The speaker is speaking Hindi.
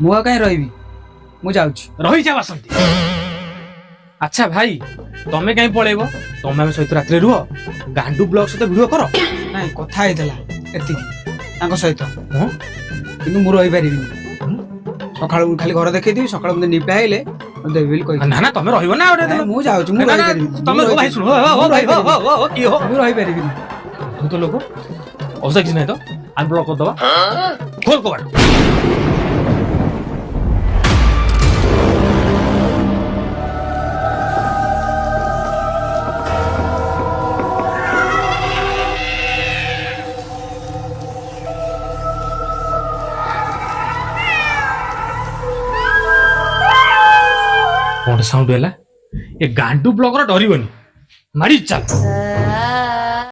मुआ कहीं रही मु जाऊँ रही जा बासंती। अच्छा भाई तमे कहीं पळेबो तमे हम सहित रात्रि रुह गांडू ब्लॉक सहित भिडियो कर ना कथा एतिक सहित हां कि मु रही पारि सका खाली घर देखी सका मतलब निपा आइले देवी ना ना तमे रहिबो ना ओरे मु जाऊँ मु रही पारि तमे भाई सुन हो भाई हो की हो मु रही पारि तू तो लोग औसा किछ नहीं तो अनब्लॉक कर दबा खोल कबाड़। कौन साउंड है ये गांडू ब्लॉक डरबनी मारी चल।